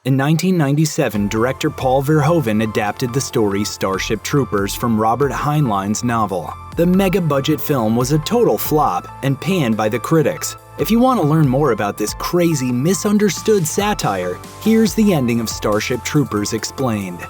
In 1997, director Paul Verhoeven adapted the story Starship Troopers from Robert Heinlein's novel. The mega-budget film was a total flop and panned by the critics. If you want to learn more about this crazy, misunderstood satire, here's the ending of Starship Troopers explained.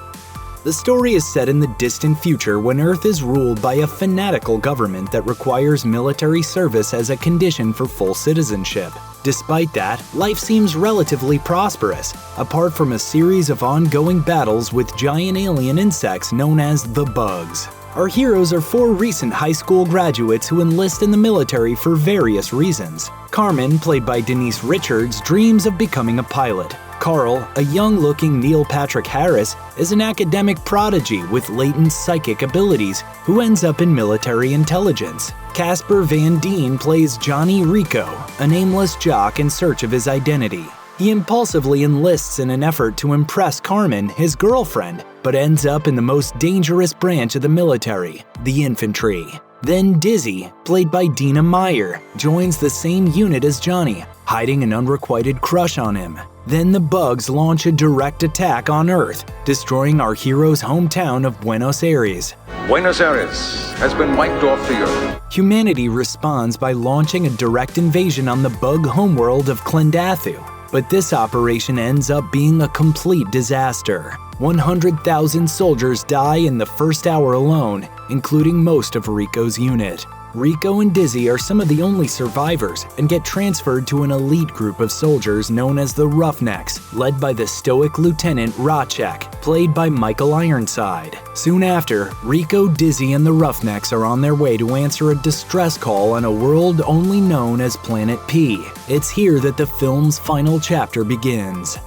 The story is set in the distant future when Earth is ruled by a fanatical government that requires military service as a condition for full citizenship. Despite that, life seems relatively prosperous, apart from a series of ongoing battles with giant alien insects known as the Bugs. Our heroes are 4 recent high school graduates who enlist in the military for various reasons. Carmen, played by Denise Richards, dreams of becoming a pilot. Carl, a young-looking Neil Patrick Harris, is an academic prodigy with latent psychic abilities who ends up in military intelligence. Casper Van Dien plays Johnny Rico, a nameless jock in search of his identity. He impulsively enlists in an effort to impress Carmen, his girlfriend, but ends up in the most dangerous branch of the military, the infantry. Then Dizzy, played by Dina Meyer, joins the same unit as Johnny, hiding an unrequited crush on him. Then the Bugs launch a direct attack on Earth, destroying our hero's hometown of Buenos Aires. Buenos Aires has been wiped off the Earth. Humanity responds by launching a direct invasion on the Bug homeworld of Klendathu. But this operation ends up being a complete disaster. 100,000 soldiers die in the first hour alone, including most of Rico's unit. Rico and Dizzy are some of the only survivors and get transferred to an elite group of soldiers known as the Roughnecks, led by the stoic Lieutenant Racek, played by Michael Ironside. Soon after, Rico, Dizzy, and the Roughnecks are on their way to answer a distress call on a world only known as Planet P. It's here that the film's final chapter begins.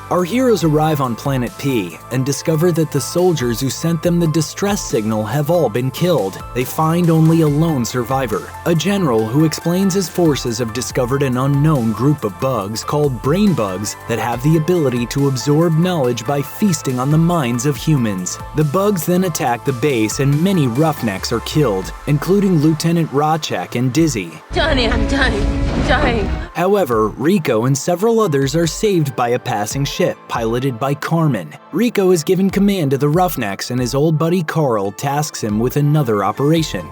Our heroes arrive on Planet P and discover that the soldiers who sent them the distress signal have all been killed. They find only a lone survivor, a general who explains his forces have discovered an unknown group of bugs called brain bugs that have the ability to absorb knowledge by feasting on the minds of humans. The bugs then attack the base and many roughnecks are killed, including Lieutenant Racek and Dizzy. Johnny, I'm dying. However, Rico and several others are saved by a passing ship piloted by Carmen. Rico is given command of the Roughnecks and his old buddy Carl tasks him with another operation.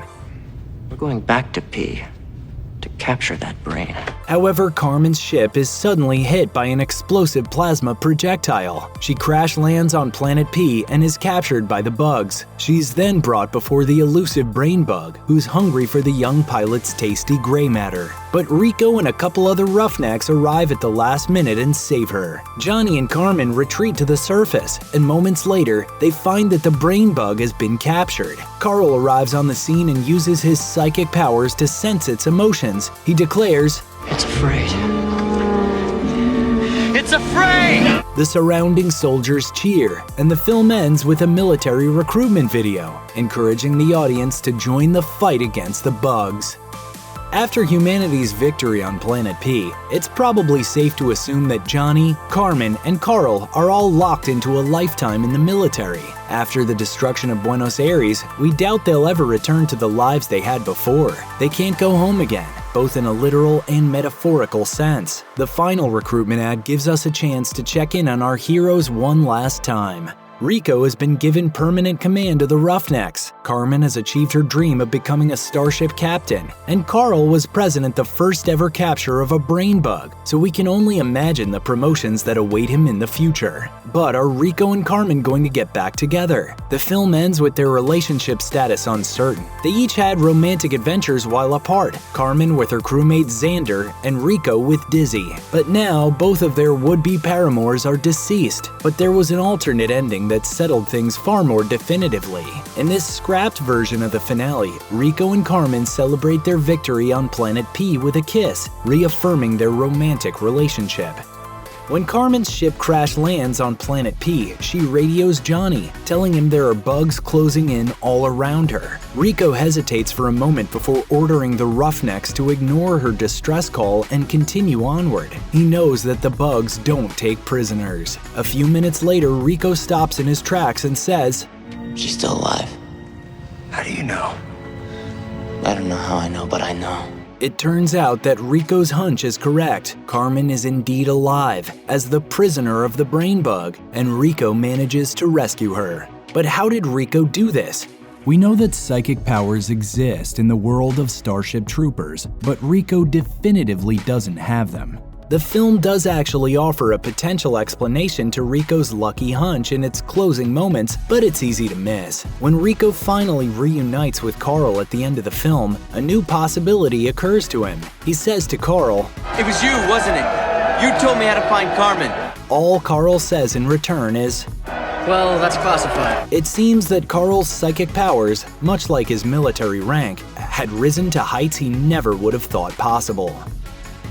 We're going back to P to capture that brain. However, Carmen's ship is suddenly hit by an explosive plasma projectile. She crash lands on Planet P and is captured by the bugs. She's then brought before the elusive brain bug, who's hungry for the young pilot's tasty gray matter. But Rico and a couple other roughnecks arrive at the last minute and save her. Johnny and Carmen retreat to the surface, and moments later, they find that the brain bug has been captured. Carl arrives on the scene and uses his psychic powers to sense its emotions. He declares, "It's afraid. It's afraid!" The surrounding soldiers cheer, and the film ends with a military recruitment video, encouraging the audience to join the fight against the bugs. After humanity's victory on Planet P, it's probably safe to assume that Johnny, Carmen, and Carl are all locked into a lifetime in the military. After the destruction of Buenos Aires, we doubt they'll ever return to the lives they had before. They can't go home again, both in a literal and metaphorical sense. The final recruitment ad gives us a chance to check in on our heroes one last time. Rico has been given permanent command of the Roughnecks. Carmen has achieved her dream of becoming a starship captain. And Carl was present at the first ever capture of a brain bug, so we can only imagine the promotions that await him in the future. But are Rico and Carmen going to get back together? The film ends with their relationship status uncertain. They each had romantic adventures while apart, Carmen with her crewmate Xander and Rico with Dizzy. But now, both of their would-be paramours are deceased. But there was an alternate ending that settled things far more definitively. In this scrapped version of the finale, Rico and Carmen celebrate their victory on Planet P with a kiss, reaffirming their romantic relationship. When Carmen's ship crash lands on Planet P, she radios Johnny, telling him there are bugs closing in all around her. Rico hesitates for a moment before ordering the Roughnecks to ignore her distress call and continue onward. He knows that the bugs don't take prisoners. A few minutes later, Rico stops in his tracks and says, "She's still alive." How do you know? I don't know how I know, but I know. It turns out that Rico's hunch is correct. Carmen is indeed alive, as the prisoner of the brain bug, and Rico manages to rescue her. But how did Rico do this? We know that psychic powers exist in the world of Starship Troopers, but Rico definitively doesn't have them. The film does actually offer a potential explanation to Rico's lucky hunch in its closing moments, but it's easy to miss. When Rico finally reunites with Carl at the end of the film, a new possibility occurs to him. He says to Carl, "It was you, wasn't it? You told me how to find Carmen." All Carl says in return is, "Well, that's classified." It seems that Carl's psychic powers, much like his military rank, had risen to heights he never would have thought possible.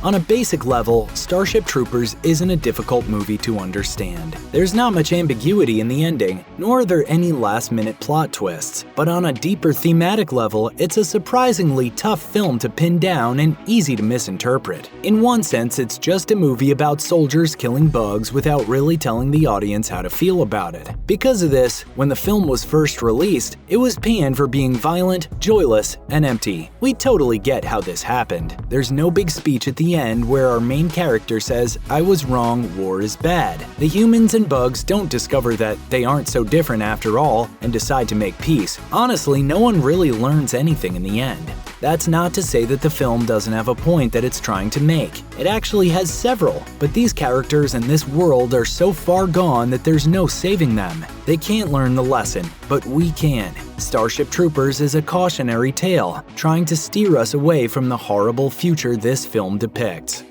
On a basic level, Starship Troopers isn't a difficult movie to understand. There's not much ambiguity in the ending, nor are there any last-minute plot twists. But on a deeper thematic level, it's a surprisingly tough film to pin down and easy to misinterpret. In one sense, it's just a movie about soldiers killing bugs without really telling the audience how to feel about it. Because of this, when the film was first released, it was panned for being violent, joyless, and empty. We totally get how this happened. There's no big speech at the end where our main character says, "I was wrong, war is bad." The humans and bugs don't discover that they aren't so different after all and decide to make peace. Honestly, no one really learns anything in the end. That's not to say that the film doesn't have a point that it's trying to make. It actually has several, but these characters and this world are so far gone that there's no saving them. They can't learn the lesson, but we can. Starship Troopers is a cautionary tale, trying to steer us away from the horrible future this film depicts.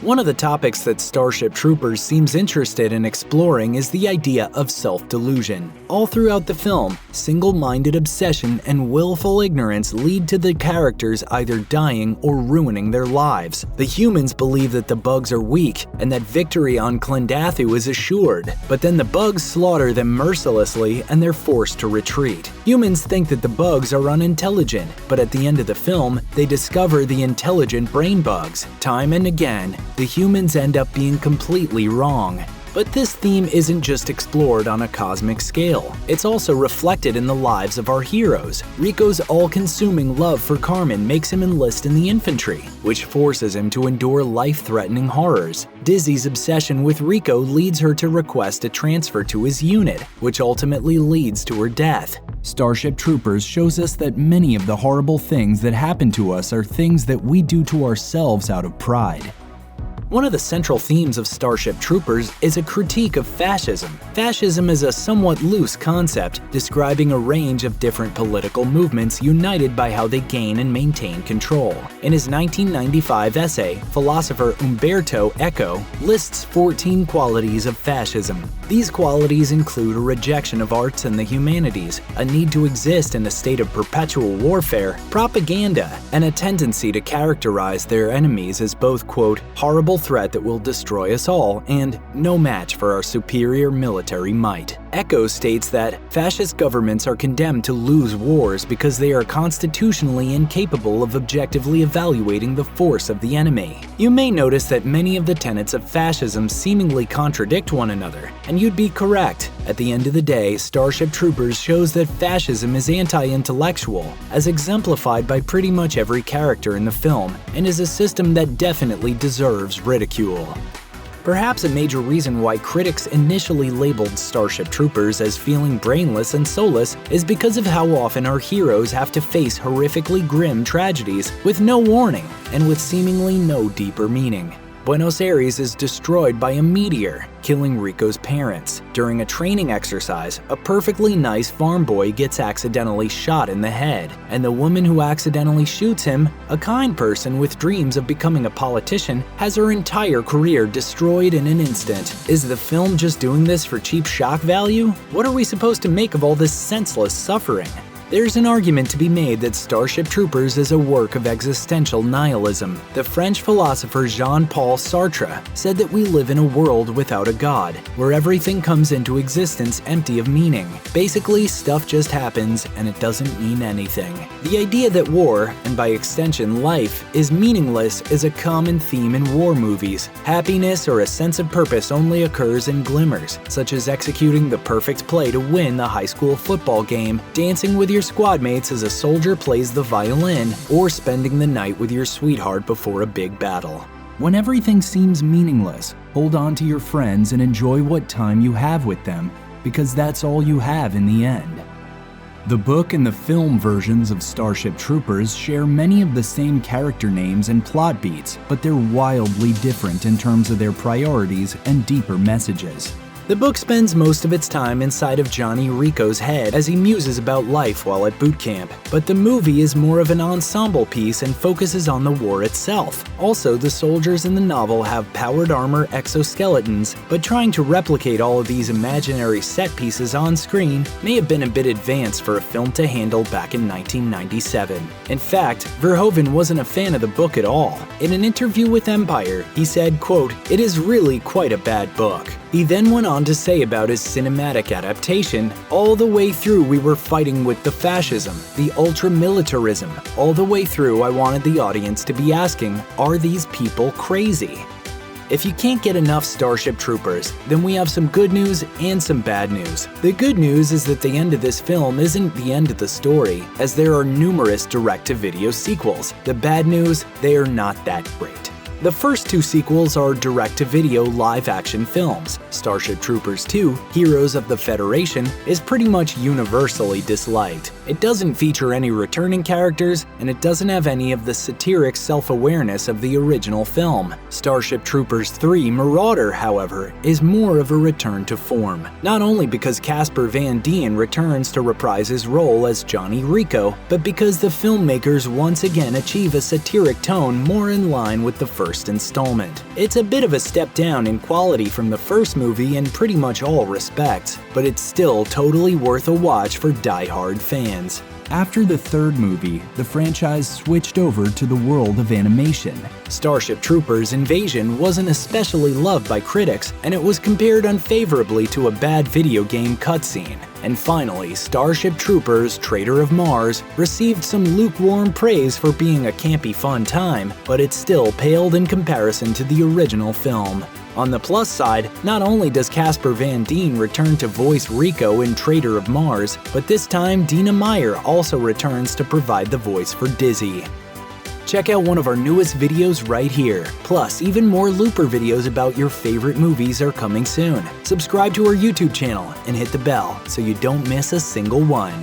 One of the topics that Starship Troopers seems interested in exploring is the idea of self-delusion. All throughout the film, single-minded obsession and willful ignorance lead to the characters either dying or ruining their lives. The humans believe that the bugs are weak and that victory on Klendathu is assured, but then the bugs slaughter them mercilessly and they're forced to retreat. Humans think that the bugs are unintelligent, but at the end of the film, they discover the intelligent brain bugs. Time and again, the humans end up being completely wrong. But this theme isn't just explored on a cosmic scale. It's also reflected in the lives of our heroes. Rico's all-consuming love for Carmen makes him enlist in the infantry, which forces him to endure life-threatening horrors. Dizzy's obsession with Rico leads her to request a transfer to his unit, which ultimately leads to her death. Starship Troopers shows us that many of the horrible things that happen to us are things that we do to ourselves out of pride. One of the central themes of Starship Troopers is a critique of fascism. Fascism is a somewhat loose concept describing a range of different political movements united by how they gain and maintain control. In his 1995 essay, philosopher Umberto Eco lists 14 qualities of fascism. These qualities include a rejection of arts and the humanities, a need to exist in a state of perpetual warfare, propaganda, and a tendency to characterize their enemies as both, quote, horrible threat that will destroy us all, and no match for our superior military might. Eco states that fascist governments are condemned to lose wars because they are constitutionally incapable of objectively evaluating the force of the enemy. You may notice that many of the tenets of fascism seemingly contradict one another, and you'd be correct. At the end of the day, Starship Troopers shows that fascism is anti-intellectual, as exemplified by pretty much every character in the film, and is a system that definitely deserves ridicule. Perhaps a major reason why critics initially labeled Starship Troopers as feeling brainless and soulless is because of how often our heroes have to face horrifically grim tragedies with no warning and with seemingly no deeper meaning. Buenos Aires is destroyed by a meteor, killing Rico's parents. During a training exercise, a perfectly nice farm boy gets accidentally shot in the head, and the woman who accidentally shoots him, a kind person with dreams of becoming a politician, has her entire career destroyed in an instant. Is the film just doing this for cheap shock value? What are we supposed to make of all this senseless suffering? There's an argument to be made that Starship Troopers is a work of existential nihilism. The French philosopher Jean-Paul Sartre said that we live in a world without a god, where everything comes into existence empty of meaning. Basically, stuff just happens and it doesn't mean anything. The idea that war, and by extension life, is meaningless is a common theme in war movies. Happiness or a sense of purpose only occurs in glimmers, such as executing the perfect play to win the high school football game, dancing with your your squad mates as a soldier plays the violin, or spending the night with your sweetheart before a big battle. When everything seems meaningless, hold on to your friends and enjoy what time you have with them, because that's all you have in the end. The book and the film versions of Starship Troopers share many of the same character names and plot beats, but they're wildly different in terms of their priorities and deeper messages. The book spends most of its time inside of Johnny Rico's head as he muses about life while at boot camp, but the movie is more of an ensemble piece and focuses on the war itself. Also, the soldiers in the novel have powered armor exoskeletons, but trying to replicate all of these imaginary set pieces on screen may have been a bit advanced for a film to handle back in 1997. In fact, Verhoeven wasn't a fan of the book at all. In an interview with Empire, he said, quote, "It is really quite a bad book." He then went on to say about his cinematic adaptation, "All the way through we were fighting with the fascism, the ultra-militarism. All the way through I wanted the audience to be asking, are these people crazy?" If you can't get enough Starship Troopers, then we have some good news and some bad news. The good news is that the end of this film isn't the end of the story, as there are numerous direct-to-video sequels. The bad news, they are not that great. The first two sequels are direct-to-video live-action films. Starship Troopers 2, Heroes of the Federation, is pretty much universally disliked. It doesn't feature any returning characters, and it doesn't have any of the satiric self-awareness of the original film. Starship Troopers 3, Marauder, however, is more of a return to form. Not only because Casper Van Dien returns to reprise his role as Johnny Rico, but because the filmmakers once again achieve a satiric tone more in line with the first installment. It's a bit of a step down in quality from the first movie in pretty much all respects, but it's still totally worth a watch for die-hard fans. After the third movie, the franchise switched over to the world of animation. Starship Troopers Invasion wasn't especially loved by critics, and it was compared unfavorably to a bad video game cutscene. And finally, Starship Troopers Traitor of Mars received some lukewarm praise for being a campy fun time, but it still paled in comparison to the original film. On the plus side, not only does Casper Van Dien return to voice Rico in Traitor of Mars, but this time Dina Meyer also returns to provide the voice for Dizzy. Check out one of our newest videos right here. Plus, even more Looper videos about your favorite movies are coming soon. Subscribe to our YouTube channel and hit the bell so you don't miss a single one.